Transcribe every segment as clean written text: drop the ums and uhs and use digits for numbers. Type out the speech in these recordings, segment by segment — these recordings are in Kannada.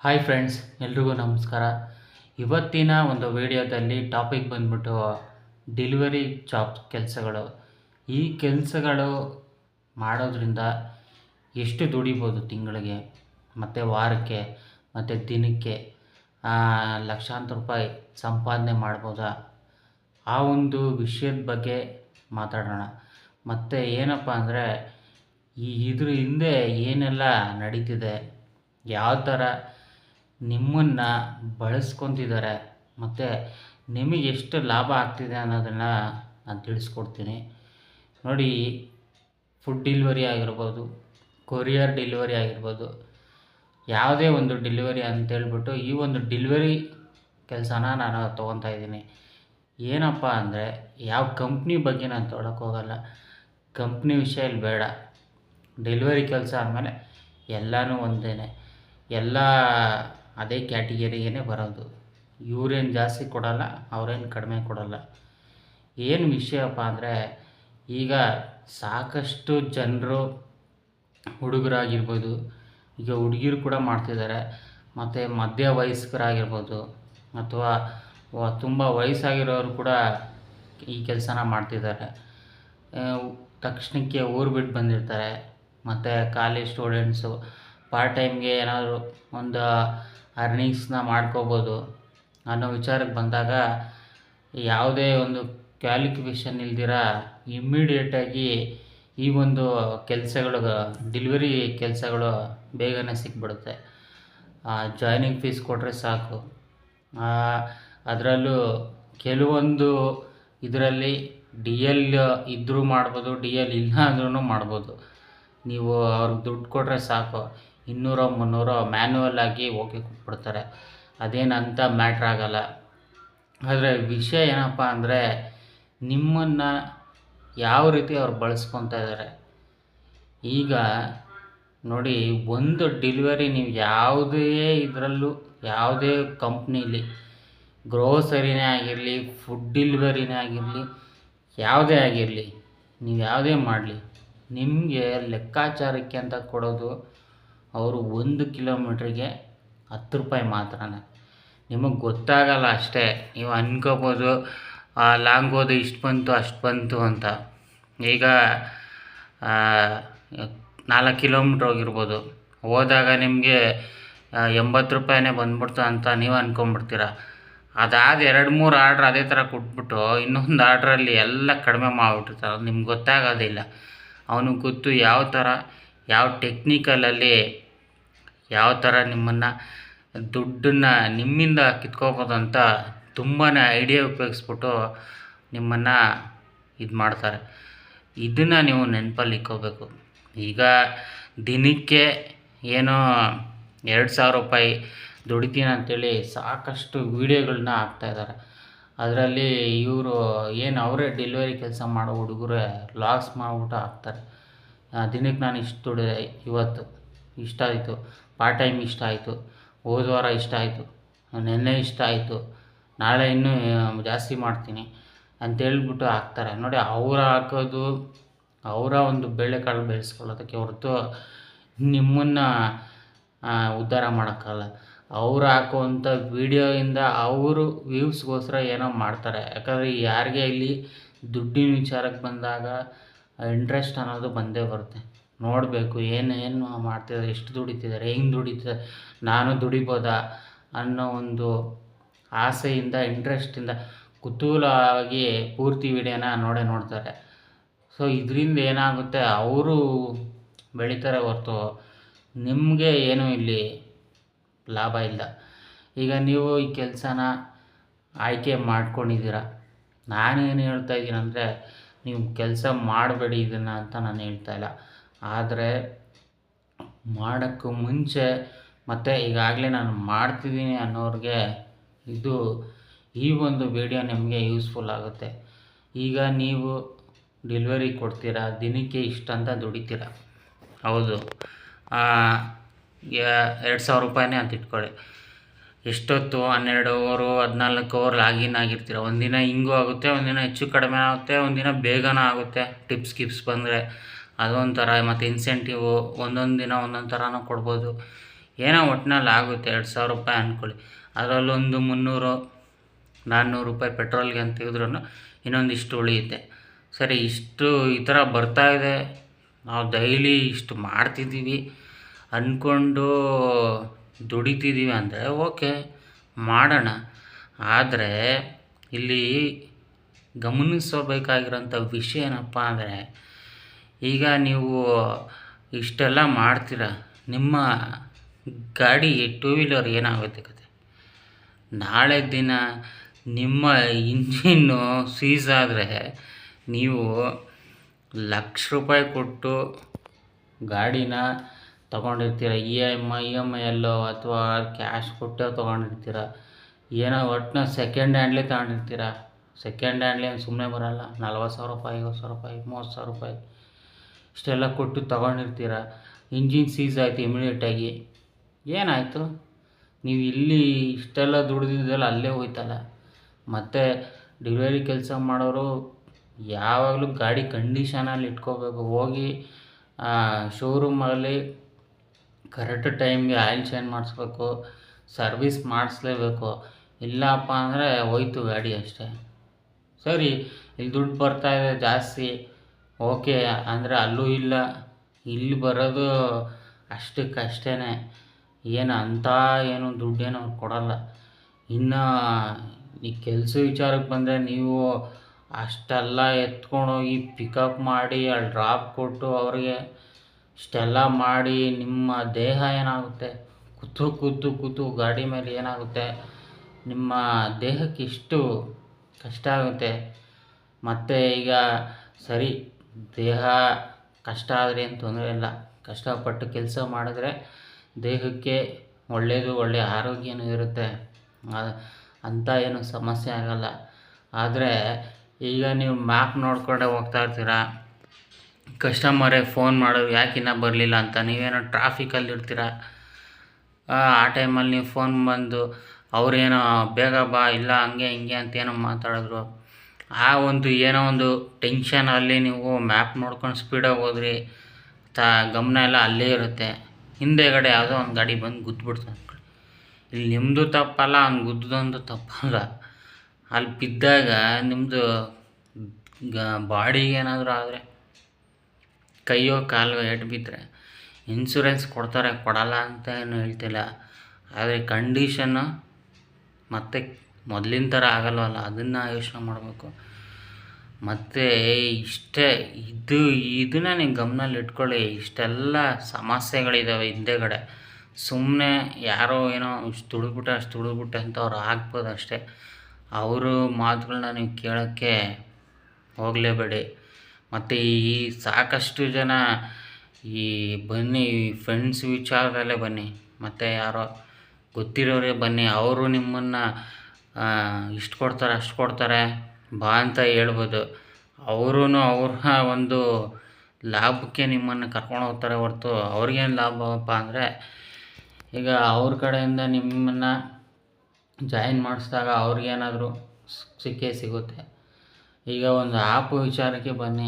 ಹಾಯ್ ಫ್ರೆಂಡ್ಸ್, ಎಲ್ರಿಗೂ ನಮಸ್ಕಾರ. ಇವತ್ತಿನ ಒಂದು ವಿಡಿಯೋದಲ್ಲಿ ಟಾಪಿಕ್ ಬಂದ್ಬಿಟ್ಟು ಡೆಲಿವರಿ ಜಾಬ್ ಕೆಲಸಗಳು. ಈ ಕೆಲಸಗಳು ಮಾಡೋದ್ರಿಂದ ಎಷ್ಟು ದುಡಿಬೋದು ತಿಂಗಳಿಗೆ ಮತ್ತು ವಾರಕ್ಕೆ ಮತ್ತು ದಿನಕ್ಕೆ, ಲಕ್ಷಾಂತರ ರೂಪಾಯಿ ಸಂಪಾದನೆ ಮಾಡ್ಬೋದಾ? ಆ ಒಂದು ವಿಷಯದ ಬಗ್ಗೆ ಮಾತಾಡೋಣ. ಮತ್ತು ಏನಪ್ಪ ಅಂದರೆ ಇದ್ರ ಹಿಂದೆ ಏನೆಲ್ಲ ನಡೀತಿದೆ, ಯಾವ ಥರ ನಿಮ್ಮನ್ನು ಬಳಸ್ಕೊತಿದ್ದಾರೆ ಮತ್ತು ನಿಮಗೆ ಎಷ್ಟು ಲಾಭ ಆಗ್ತಿದೆ ಅನ್ನೋದನ್ನು ನಾನು ತಿಳಿಸ್ಕೊಡ್ತೀನಿ. ನೋಡಿ, ಫುಡ್ ಡೆಲಿವರಿ ಆಗಿರ್ಬೋದು, ಕೊರಿಯರ್ ಡೆಲಿವರಿ ಆಗಿರ್ಬೋದು, ಯಾವುದೇ ಒಂದು ಡೆಲಿವರಿ ಅಂತೇಳ್ಬಿಟ್ಟು ಈ ಒಂದು ಡೆಲಿವರಿ ಕೆಲಸನ ನಾನು ತೊಗೊತಾ ಇದ್ದೀನಿ. ಏನಪ್ಪ ಅಂದರೆ ಯಾವ ಕಂಪ್ನಿ ಬಗ್ಗೆ ನಾನು ತೊಗೊಳಕ್ಕೆ ಕಂಪ್ನಿ ವಿಷಯ ಇಲ್ಲಿ ಬೇಡ. ಡೆಲಿವರಿ ಕೆಲಸ ಅಂದಮೇಲೆ ಎಲ್ಲನೂ ಒಂದೇ, ಎಲ್ಲ ಅದೇ ಕ್ಯಾಟಗರಿಗೇ ಬರೋದು. ಇವರೇನು ಜಾಸ್ತಿ ಕೊಡೋಲ್ಲ, ಅವರೇನು ಕಡಿಮೆ ಕೊಡೋಲ್ಲ. ಏನು ವಿಷಯಪ್ಪ ಅಂದರೆ, ಈಗ ಸಾಕಷ್ಟು ಜನರು ಹುಡುಗರಾಗಿರ್ಬೋದು, ಈಗ ಹುಡುಗಿರು ಕೂಡ ಮಾಡ್ತಿದ್ದಾರೆ, ಮತ್ತು ಮಧ್ಯ ವಯಸ್ಕರಾಗಿರ್ಬೋದು ಅಥವಾ ತುಂಬ ವಯಸ್ಸಾಗಿರೋರು ಕೂಡ ಈ ಕೆಲಸನ ಮಾಡ್ತಿದ್ದಾರೆ. ತಕ್ಷಣಕ್ಕೆ ಊರು ಬಿಟ್ಟು ಬಂದಿರ್ತಾರೆ, ಮತ್ತು ಕಾಲೇಜ್ ಸ್ಟೂಡೆಂಟ್ಸು ಪಾರ್ಟ್ ಟೈಮ್ಗೆ ಏನಾದರೂ ಒಂದು ಅರ್ನಿಂಗ್ಸ್ನ ಮಾಡ್ಕೋಬೋದು ಅನ್ನೋ ವಿಚಾರಕ್ಕೆ ಬಂದಾಗ, ಯಾವುದೇ ಒಂದು ಕ್ವಾಲಿಫಿಕೇಷನ್ ಇಲ್ದಿರ ಇಮ್ಮಿಡಿಯೇಟಾಗಿ ಈ ಒಂದು ಕೆಲಸಗಳು, ಡೆಲಿವರಿ ಕೆಲಸಗಳು ಬೇಗನೆ ಸಿಕ್ಬಿಡುತ್ತೆ. ಜಾಯ್ನಿಂಗ್ ಫೀಸ್ ಕೊಟ್ಟರೆ ಸಾಕು. ಅದರಲ್ಲೂ ಕೆಲವೊಂದು ಇದರಲ್ಲಿ ಡಿ ಎಲ್ ಇದ್ದರೂ ಮಾಡ್ಬೋದು, ಡಿ ಎಲ್ ಇಲ್ಲ ಅಂದ್ರೂ ಮಾಡ್ಬೋದು. ನೀವು ಅವ್ರಿಗೆ ದುಡ್ಡು ಕೊಟ್ಟರೆ ಸಾಕು, 200-300 ಮ್ಯಾನ್ಯುವಲ್ ಆಗಿ ಓಕೆ ಕೊಟ್ಬಿಡ್ತಾರೆ. ಅದೇನಂತ ಮ್ಯಾಟ್ರ್ ಆಗೋಲ್ಲ. ಆದರೆ ವಿಷಯ ಏನಪ್ಪ ಅಂದರೆ, ನಿಮ್ಮನ್ನು ಯಾವ ರೀತಿ ಅವ್ರು ಬಳಸ್ಕೊತಾ ಇದ್ದಾರೆ. ಈಗ ನೋಡಿ, ಒಂದು ಡೆಲಿವರಿ ನೀವು ಯಾವುದೇ ಇದರಲ್ಲೂ, ಯಾವುದೇ ಕಂಪ್ನೀಲಿ, ಗ್ರೋಸರಿನೇ ಆಗಿರಲಿ, ಫುಡ್ ಡೆಲಿವರಿನೇ ಆಗಿರಲಿ, ಯಾವುದೇ ಆಗಿರಲಿ, ನೀವು ಯಾವುದೇ ಮಾಡಲಿ, ನಿಮಗೆ ಲೆಕ್ಕಾಚಾರಕ್ಕೆ ಅಂತ ಕೊಡೋದು ಅವರು 1 ಕಿಲೋಮೀಟ್ರಿಗೆ 10 ರೂಪಾಯಿ ಮಾತ್ರನೇ. ನಿಮಗೆ ಗೊತ್ತಾಗಲ್ಲ ಅಷ್ಟೇ. ನೀವು ಅಂದ್ಕೋಬೋದು ಲಾಂಗ್ ಹೋದು ಇಷ್ಟು ಬಂತು ಅಷ್ಟು ಬಂತು ಅಂತ. ಈಗ 4 ಕಿಲೋಮೀಟ್ರ್ ಹೋಗಿರ್ಬೋದು, ಹೋದಾಗ ನಿಮಗೆ 80 ರೂಪಾಯಿನೇ ಬಂದ್ಬಿಡ್ತು ಅಂತ ನೀವು ಅಂದ್ಕೊಂಬಿಡ್ತೀರ. ಅದಾದ 2-3 ಆರ್ಡ್ರ್ ಅದೇ ಥರ ಕೊಟ್ಬಿಟ್ಟು ಇನ್ನೊಂದು ಆರ್ಡ್ರಲ್ಲಿ ಎಲ್ಲ ಕಡಿಮೆ ಮಾಡಿಬಿಟ್ಟಿರ್ತಾರೆ. ನಿಮ್ಗೆ ಗೊತ್ತಾಗೋದಿಲ್ಲ. ಅವನಿಗೆ ಗೊತ್ತು ಯಾವ ಥರ, ಯಾವ ಟೆಕ್ನಿಕಲಲ್ಲಿ ಯಾವ ಥರ ನಿಮ್ಮನ್ನು ದುಡ್ಡನ್ನು ನಿಮ್ಮಿಂದ ಕಿತ್ಕೋಬೋದು ಅಂತ ತುಂಬಾ ಐಡಿಯಾ ಉಪಯೋಗಿಸ್ಬಿಟ್ಟು ನಿಮ್ಮನ್ನು ಇದು ಮಾಡ್ತಾರೆ. ಇದನ್ನು ನೀವು ನೆನಪಲ್ಲಿ ಇಟ್ಕೋಬೇಕು. ಈಗ ದಿನಕ್ಕೆ ಏನೋ 2000 ರೂಪಾಯಿ ದುಡಿತೀನಿ ಅಂಥೇಳಿ ಸಾಕಷ್ಟು ವೀಡಿಯೋಗಳನ್ನ ಹಾಕ್ತಾಯಿದ್ದಾರೆ. ಅದರಲ್ಲಿ ಇವರು ಏನು ಅವರೇ ಡೆಲಿವರಿ ಕೆಲಸ ಮಾಡೋ ಹುಡುಗರೇ ಲಾಸ್ ಮಾಡಿಬಿಟ್ಟು ಹಾಕ್ತಾರೆ. ದಿನಕ್ಕೆ ನಾನು ಇಷ್ಟು ದುಡಿದೆ, ಇವತ್ತು ಇಷ್ಟ ಆಯಿತು, ಪಾರ್ಟ್ ಟೈಮ್ ಇಷ್ಟ ಆಯಿತು, ಹೋದ ವಾರ ಇಷ್ಟ ಆಯಿತು, ನೆನ್ನೆ ಇಷ್ಟ ಆಯಿತು, ನಾಳೆ ಇನ್ನೂ ಜಾಸ್ತಿ ಮಾಡ್ತೀನಿ ಅಂತೇಳ್ಬಿಟ್ಟು ಹಾಕ್ತಾರೆ. ನೋಡಿ, ಅವ್ರು ಹಾಕೋದು ಅವರ ಒಂದು ಬೇಳೆಕಾಳು ಬೇಯಿಸ್ಕೊಳ್ಳೋದಕ್ಕೆ ಹೊರತು ನಿಮ್ಮನ್ನು ಉದ್ಧಾರ ಮಾಡೋಕ್ಕಲ್ಲ. ಅವ್ರು ಹಾಕುವಂಥ ವೀಡಿಯೋಯಿಂದ ಅವರು ವ್ಯೂವ್ಸ್ಗೋಸ್ಕರ ಏನೋ ಮಾಡ್ತಾರೆ. ಯಾಕಂದರೆ ಯಾರಿಗೆ ಇಲ್ಲಿ ದುಡ್ಡಿನ ವಿಚಾರಕ್ಕೆ ಬಂದಾಗ ಇಂಟ್ರೆಸ್ಟ್ ಅನ್ನೋದು ಬಂದೇ ಬರುತ್ತೆ. ನೋಡಬೇಕು ಏನೇನು ಮಾಡ್ತಿದ್ದಾರೆ, ಎಷ್ಟು ದುಡಿತಿದ್ದಾರೆ, ಹೆಂಗೆ ದುಡಿತಿದ್ದಾರೆ, ನಾನು ದುಡಿಬೋದಾ ಅನ್ನೋ ಒಂದು ಆಸೆಯಿಂದ, ಇಂಟ್ರೆಸ್ಟಿಂದ, ಕುತೂಹಲವಾಗಿ ಪೂರ್ತಿ ವಿಡಿಯೋನ ನೋಡ್ತಾರೆ. ಸೊ ಇದರಿಂದ ಏನಾಗುತ್ತೆ, ಅವರು ಬೆಳೀತಾರೆ ಹೊರತು ನಿಮಗೆ ಏನೂ ಇಲ್ಲಿ ಲಾಭ ಇಲ್ಲ. ಈಗ ನೀವು ಈ ಕೆಲಸನ ಆಯ್ಕೆ ಮಾಡ್ಕೊಂಡಿದ್ದೀರ. ನಾನೇನು ಹೇಳ್ತಾ ಇದ್ದೀನಿ ಅಂದರೆ, ನೀವು ಕೆಲಸ ಮಾಡಬೇಡಿ ಇದನ್ನು ಅಂತ ನಾನು ಹೇಳ್ತಾಯಿಲ್ಲ. ಆದರೆ ಮಾಡೋಕ್ಕೂ ಮುಂಚೆ ಮತ್ತು ಈಗಾಗಲೇ ನಾನು ಮಾಡ್ತಿದ್ದೀನಿ ಅನ್ನೋರಿಗೆ ಈ ಒಂದು ವಿಡಿಯೋ ನಿಮಗೆ ಯೂಸ್ಫುಲ್ ಆಗುತ್ತೆ. ಈಗ ನೀವು ಡೆಲಿವರಿ ಕೊಡ್ತೀರಾ, ದಿನಕ್ಕೆ ಇಷ್ಟಂತ ದುಡಿತೀರ, ಹೌದು, 2000 ರೂಪಾಯಿನೇ ಅಂತ ಇಟ್ಕೊಳ್ಳಿ. ಎಷ್ಟೊತ್ತು 12 ಅವರು 14 ಅವರ್ ಲಾಗಿನ್ ಆಗಿರ್ತೀರ. ಒಂದಿನ ಹಿಂಗೂ ಆಗುತ್ತೆ, ಒಂದಿನ ಹೆಚ್ಚು ಕಡಿಮೆ ಆಗುತ್ತೆ, ಒಂದಿನ ಬೇಗನೆ ಆಗುತ್ತೆ. ಟಿಪ್ಸ್ ಬಂದರೆ ಅದೊಂಥರ, ಮತ್ತು ಇನ್ಸೆಂಟಿವು ಒಂದೊಂದು ದಿನ ಒಂದೊಂದು ಥರನೂ ಕೊಡ್ಬೋದು. ಏನೋ ಒಟ್ಟಿನಲ್ಲಿ ಆಗುತ್ತೆ 2,000 ರೂಪಾಯಿ ಅಂದ್ಕೊಳ್ಳಿ. ಅದರಲ್ಲೊಂದು 300-400 ರೂಪಾಯಿ ಪೆಟ್ರೋಲ್ಗೆ ಅಂತ ತೆಗೆದ್ರೂ ಇನ್ನೊಂದಿಷ್ಟು ಉಳಿಯುತ್ತೆ. ಸರಿ, ಇಷ್ಟು ಈ ಥರ ಬರ್ತಾಯಿದೆ, ನಾವು ಡೈಲಿ ಇಷ್ಟು ಮಾಡ್ತಿದ್ದೀವಿ ಅಂದ್ಕೊಂಡು ದುಡಿತಿದ್ದೀವಿ ಅಂದರೆ ಓಕೆ, ಮಾಡೋಣ. ಆದರೆ ಇಲ್ಲಿ ಗಮನಿಸಬೇಕಾಗಿರೋಂಥ ವಿಷಯ ಏನಪ್ಪ ಅಂದರೆ, ಈಗ ನೀವು ಇಷ್ಟೆಲ್ಲ ಮಾಡ್ತೀರ, ನಿಮ್ಮ ಗಾಡಿ 2 ವೀಲರ್ ಏನಾಗುತ್ತೆ ಕತೆ? ನಾಳೆ ದಿನ ನಿಮ್ಮ ಇಂಜಿನ್ನು ಸೀಸ್ ಆದರೆ ನೀವು ಲಕ್ಷ ರೂಪಾಯಿ ಕೊಟ್ಟು ಗಾಡಿನ ತೊಗೊಂಡಿರ್ತೀರ. ಇ ಎಮ್ ಐ ಎಲ್ಲೋ ಅಥವಾ ಕ್ಯಾಶ್ ಕೊಟ್ಟೋ ತೊಗೊಂಡಿರ್ತೀರ. ಏನೋ ಒಟ್ಟಿನ ಸೆಕೆಂಡ್ ಹ್ಯಾಂಡ್ಲೇ ತೊಗೊಂಡಿರ್ತೀರ. ಸೆಕೆಂಡ್ ಹ್ಯಾಂಡ್ಲಿ ಸುಮ್ಮನೆ ಬರೋಲ್ಲ. 40,000 ರೂಪಾಯಿ, 50,000 ರೂಪಾಯಿ, 30,000 ರೂಪಾಯಿ ಇಷ್ಟೆಲ್ಲ ಕೊಟ್ಟು ತೊಗೊಂಡಿರ್ತೀರ. ಇಂಜಿನ್ ಸೀಸ್ ಆಯಿತು ಇಮಿಡಿಯೇಟಾಗಿ. ಏನಾಯಿತು? ನೀವು ಇಲ್ಲಿ ಇಷ್ಟೆಲ್ಲ ದುಡ್ದಿದ್ದೆಲ್ಲ ಅಲ್ಲೇ ಹೋಯ್ತಲ್ಲ. ಮತ್ತು ಡೆಲಿವರಿ ಕೆಲಸ ಮಾಡೋರು ಯಾವಾಗಲೂ ಗಾಡಿ ಕಂಡೀಷನಲ್ಲಿ ಇಟ್ಕೋಬೇಕು. ಹೋಗಿ ಶೋರೂಮಲ್ಲಿ ಕರೆಕ್ಟ್ ಟೈಮ್ಗೆ ಆಯಿಲ್ ಚೇಂಜ್ ಮಾಡಿಸ್ಬೇಕು, ಸರ್ವಿಸ್ ಮಾಡಿಸ್ಲೇಬೇಕು. ಇಲ್ಲಪ್ಪ ಅಂದರೆ ಹೋಯ್ತು ಗಾಡಿ ಅಷ್ಟೇ. ಸರಿ, ಇಲ್ಲಿ ದುಡ್ಡು ಬರ್ತಾಯಿದೆ ಜಾಸ್ತಿ, ಓಕೆ ಅಂದರೆ ಅಲ್ಲೂ ಇಲ್ಲ. ಇಲ್ಲಿ ಬರೋದು ಅಷ್ಟಕ್ಕಷ್ಟೇ, ಏನು ಅಂಥ ಏನು ದುಡ್ಡೇನು ಅವ್ರು ಕೊಡೋಲ್ಲ. ಇನ್ನು ಈ ಕೆಲಸ ವಿಚಾರಕ್ಕೆ ಬಂದರೆ, ನೀವು ಅಷ್ಟೆಲ್ಲ ಎತ್ಕೊಂಡೋಗಿ ಪಿಕಪ್ ಮಾಡಿ ಅಲ್ಲಿ ಡ್ರಾಪ್ ಕೊಟ್ಟು ಅವ್ರಿಗೆ ಇಷ್ಟೆಲ್ಲ ಮಾಡಿ ನಿಮ್ಮ ದೇಹ ಏನಾಗುತ್ತೆ? ಕೂತು ಗಾಡಿ ಮೇಲೆ ಏನಾಗುತ್ತೆ? ನಿಮ್ಮ ದೇಹಕ್ಕೆ ಎಷ್ಟು ಕಷ್ಟ ಆಗುತ್ತೆ. ಮತ್ತು ಈಗ ಸರಿ, ದೇಹ ಕಷ್ಟ ಆದರೆ ಏನು ತೊಂದರೆ ಇಲ್ಲ. ಕಷ್ಟಪಟ್ಟು ಕೆಲಸ ಮಾಡಿದ್ರೆ ದೇಹಕ್ಕೆ ಒಳ್ಳೆಯದು, ಒಳ್ಳೆಯ ಆರೋಗ್ಯನೂ ಇರುತ್ತೆ. ಅಂಥ ಏನು ಸಮಸ್ಯೆ ಆಗೋಲ್ಲ. ಆದರೆ ಈಗ ನೀವು ಮ್ಯಾಪ್ ನೋಡ್ಕೊಂಡೆ ಹೋಗ್ತಾ ಇರ್ತೀರ, ಕಸ್ಟಮರೇ ಫೋನ್ ಮಾಡೋರು ಯಾಕೆ ಇನ್ನೂ ಬರಲಿಲ್ಲ ಅಂತ. ನೀವೇನೋ ಟ್ರಾಫಿಕಲ್ಲಿ ಇರ್ತೀರ. ಆ ಟೈಮಲ್ಲಿ ನೀವು ಫೋನ್ ಬಂದು ಅವರೇನೋ ಬೇಗ ಬಾ, ಇಲ್ಲ ಹಂಗೆ ಹಿಂಗೆ ಅಂತೇನೋ ಮಾತಾಡಿದ್ರು. ಆ ಒಂದು ಏನೋ ಒಂದು ಟೆನ್ಷನಲ್ಲಿ ನೀವು ಮ್ಯಾಪ್ ನೋಡ್ಕೊಂಡು ಸ್ಪೀಡಾಗಿ ಹೋದ್ರಿ, ಗಮನ ಎಲ್ಲ ಅಲ್ಲೇ ಇರುತ್ತೆ. ಹಿಂದೆಗಡೆ ಯಾವುದೋ ಒಂದು ಗಾಡಿ ಬಂದು ಗುದ್ದುಬಿಡ್ತು ಅಂದ್ಕೊಳ್ಳಿ. ಇಲ್ಲಿ ನಿಮ್ಮದು ತಪ್ಪಲ್ಲ, ಅವ್ನು ಗುದ್ದೊಂದು ತಪ್ಪಲ್ಲ. ಅಲ್ಲಿ ಬಿದ್ದಾಗ ನಿಮ್ಮದು ಬಾಡಿಗೆ ಏನಾದರೂ ಆದರೆ, ಕೈಯೋ ಕಾಲೋ ಏಟು ಬಿದ್ದರೆ ಇನ್ಸೂರೆನ್ಸ್ ಕೊಡ್ತಾರೆ, ಕೊಡಲ್ಲ ಅಂತ ಏನು ಹೇಳ್ತಿಲ್ಲ. ಆದರೆ ಕಂಡೀಷನ್ನು ಮತ್ತು ಮೊದಲಿನ ಥರ ಆಗಲ್ವಲ್ಲ, ಅದನ್ನು ಯೋಚನೆ ಮಾಡಬೇಕು. ಮತ್ತು ಇದನ್ನ ನೀವು ಗಮನಲ್ಲಿ ಇಟ್ಕೊಳ್ಳಿ. ಇಷ್ಟೆಲ್ಲ ಸಮಸ್ಯೆಗಳಿದ್ದಾವೆ ಹಿಂದೆಗಡೆ. ಸುಮ್ಮನೆ ಯಾರೋ ಏನೋ ಇಷ್ಟು ದುಡಿದ್ಬಿಟ್ಟೆ ಅಂತ ಅವ್ರು ಆಗ್ಬೋದು ಅಷ್ಟೇ. ಅವರು ಮಾತುಗಳನ್ನ ನೀವು ಕೇಳೋಕ್ಕೆ ಹೋಗಲೇಬೇಡಿ. ಮತ್ತು ಈ ಸಾಕಷ್ಟು ಜನ ಬನ್ನಿ ಫ್ರೆಂಡ್ಸ್ ವಿಚಾರದಲ್ಲೇ ಬನ್ನಿ, ಮತ್ತು ಯಾರೋ ಗೊತ್ತಿರೋರೇ ಬನ್ನಿ, ಅವರು ನಿಮ್ಮನ್ನು ಇಷ್ಟು ಕೊಡ್ತಾರೆ ಅಷ್ಟು ಕೊಡ್ತಾರೆ ಬಾ ಅಂತ ಹೇಳ್ಬೋದು. ಅವರೂ ಅವ್ರ ಒಂದು ಲಾಭಕ್ಕೆ ನಿಮ್ಮನ್ನು ಕರ್ಕೊಂಡು ಹೋಗ್ತಾರೆ ಹೊರತು ಅವ್ರಿಗೇನು ಲಾಭವಪ್ಪ ಅಂದರೆ, ಈಗ ಅವ್ರ ಕಡೆಯಿಂದ ನಿಮ್ಮನ್ನು ಜಾಯಿನ್ ಮಾಡಿಸಿದಾಗ ಅವ್ರಿಗೇನಾದರೂ ಸಿಕ್ಕೇ ಸಿಗುತ್ತೆ. ಈಗ ಒಂದು ಆ್ಯಪ್ ವಿಚಾರಕ್ಕೆ ಬನ್ನಿ,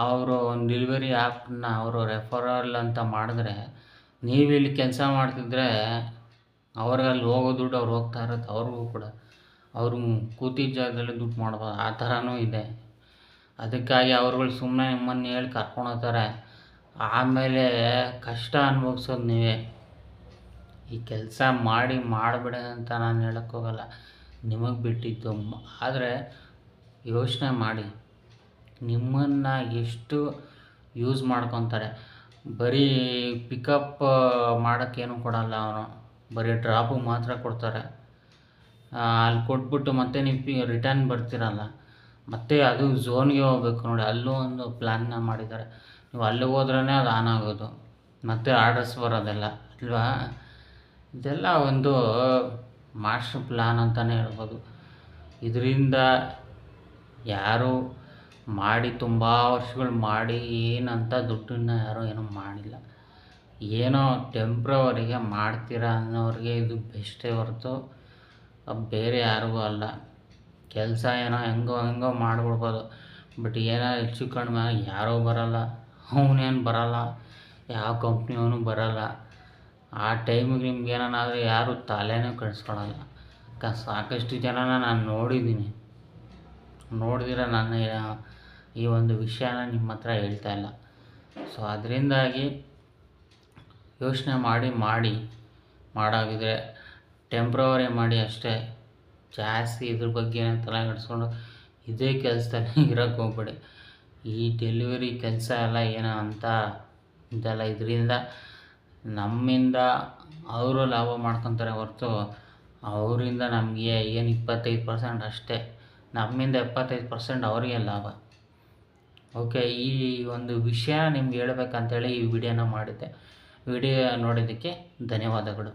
ಅವರು ಒಂದು ಡೆಲಿವರಿ ಆ್ಯಪನ್ನ ಅವರು ರೆಫರಲ್ ಅಂತ ಮಾಡಿದ್ರೆ, ನೀವಿಲ್ಲಿ ಕೆಲಸ ಮಾಡ್ತಿದ್ರೆ ಅವ್ರಿಗೆ ಅಲ್ಲಿ ಹೋಗೋ ದುಡ್ಡು ಅವ್ರು ಹೋಗ್ತಾ ಇರುತ್ತೆ. ಅವ್ರಿಗೂ ಕೂಡ ಅವರು ಕೂತಿದ್ದ ಜಾಗದಲ್ಲೇ ದುಡ್ಡು ಮಾಡ್ಬೋದು. ಆ ಥರನೂ ಇದೆ. ಅದಕ್ಕಾಗಿ ಅವ್ರುಗಳು ಸುಮ್ಮನೆ ನಿಮ್ಮನ್ನು ಹೇಳಿ ಕರ್ಕೊಂಡು ಹೋಗ್ತಾರೆ. ಆಮೇಲೆ ಕಷ್ಟ ಅನುಭವಿಸೋದು ನೀವೇ. ಈ ಕೆಲಸ ಮಾಡಬೇಡಿ ಅಂತ ನಾನು ಹೇಳೋಕ್ಕೋಗಲ್ಲ, ನಿಮಗೆ ಬಿಟ್ಟಿದ್ದು. ಆದರೆ ಯೋಚನೆ ಮಾಡಿ, ನಿಮ್ಮನ್ನು ಎಷ್ಟು ಯೂಸ್ ಮಾಡ್ಕೊತಾರೆ. ಬರೀ ಪಿಕಪ್ ಮಾಡೋಕ್ಕೇನು ಕೊಡಲ್ಲ ಅವನು, ಬರೀ ಡ್ರಾಪು ಮಾತ್ರ ಕೊಡ್ತಾರೆ. ಅಲ್ಲಿ ಕೊಟ್ಬಿಟ್ಟು ಮತ್ತೆ ನೀವು ರಿಟರ್ನ್ ಬರ್ತೀರಲ್ಲ, ಮತ್ತು ಅದು ಝೋನ್ಗೆ ಹೋಗ್ಬೇಕು ನೋಡಿ, ಅಲ್ಲೂ ಒಂದು ಪ್ಲ್ಯಾನ್ನ ಮಾಡಿದ್ದಾರೆ. ನೀವು ಅಲ್ಲಿಗೆ ಹೋದ್ರೇ ಅದು ಆನ್ ಆಗೋದು, ಮತ್ತು ಆರ್ಡರ್ಸ್ ಬರೋದೆಲ್ಲ ಅಲ್ವಾ. ಇದೆಲ್ಲ ಒಂದು ಮಾಸ್ಟರ್ ಪ್ಲ್ಯಾನ್ ಅಂತಲೇ ಹೇಳ್ಬೋದು. ಇದರಿಂದ ಯಾರು ಮಾಡಿ ತುಂಬ ವರ್ಷಗಳು ಮಾಡಿ ಏನಂತ ದುಡ್ಡನ್ನು ಯಾರೂ ಏನೂ ಮಾಡಿಲ್ಲ. ಏನೋ ಟೆಂಪ್ರವರಿಗೆ ಮಾಡ್ತೀರಾ ಅನ್ನೋರಿಗೆ ಇದು ಬೆಸ್ಟೇ ಹೊರತು ಬೇರೆ ಯಾರಿಗೂ ಅಲ್ಲ. ಕೆಲಸ ಏನೋ ಹೆಂಗೋ ಮಾಡಿಬಿಡ್ಬೋದು. ಬಟ್ ಏನೋ ಹೆಚ್ಚು ಕಡಿಮೆ ಯಾರೂ ಬರೋಲ್ಲ, ಅವನೇನು ಬರೋಲ್ಲ, ಯಾವ ಕಂಪ್ನಿಯವನು ಬರೋಲ್ಲ. ಆ ಟೈಮಿಗೆ ನಿಮ್ಗೆ ಏನಾದರೂ ಯಾರು ತಲೆನೂ ಕೆಡಿಸ್ಕೊಳಲ್ಲ. ಸಾಕಷ್ಟು ಜನನ ನಾನು ನೋಡಿದಿರ ನಾನು ಈ ಒಂದು ವಿಷಯನ ನಿಮ್ಮ ಹತ್ರ ಹೇಳ್ತಾ ಇಲ್ಲ. ಸೊ ಅದರಿಂದಾಗಿ ಯೋಚನೆ ಮಾಡೋಗಿದ್ರೆ ಟೆಂಪ್ರವರಿ ಮಾಡಿ ಅಷ್ಟೇ. ಜಾಸ್ತಿ ಇದ್ರ ಬಗ್ಗೆ ತಲೆ ಕೆಡಿಸ್ಕೊಂಡು ಇದೇ ಕೆಲಸದಲ್ಲಿ ಇರೋಕ್ಕೆ ಹೋಗ್ಬೇಡಿ. ಈ ಡೆಲಿವರಿ ಕೆಲಸ ಎಲ್ಲ ಏನೋ ಅಂತ ಇದೆಲ್ಲ ಇದರಿಂದ ನಮ್ಮಿಂದ ಅವರು ಲಾಭ ಮಾಡ್ಕೊತಾರೆ ಹೊರತು ಅವರಿಂದ ನಮಗೆ ಏನು 25% ಅಷ್ಟೇ, ನಮ್ಮಿಂದ 75% ಅವರಿಗೆ ಲಾಭ. ಓಕೆ, ಈ ಒಂದು ವಿಷಯ ನಿಮ್ಗೆ ಹೇಳ್ಬೇಕಂತೇಳಿ ಈ ವಿಡಿಯೋನ ಮಾಡಿದ್ದೆ. ವಿಡಿಯೋ ನೋಡಿದ್ದಕ್ಕೆ ಧನ್ಯವಾದಗಳು.